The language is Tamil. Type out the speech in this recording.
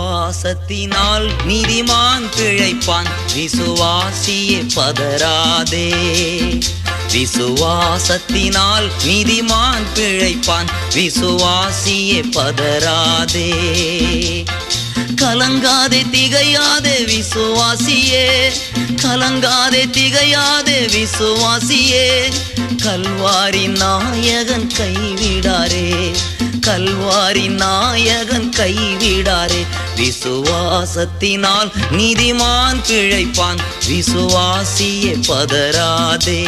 விசுவாசத்தினால் நீதிமான் பிழைப்பான், விசுவாசியே பதறாதே. விசுவாசத்தினால் நீதிமான் பிழைப்பான், விசுவாசியே பதறாதே. கலங்காதே திகையாதே விசுவாசியே, கலங்காதே திகையாதே விசுவாசியே. கல்வாரி நாயகன் கைவிடாரே, கல்வாரி நாயகன் கைவிடாரே. விசுவாசத்தினால் நீதிமான் பிழைப்பான், விசுவாசியே பதறாதே.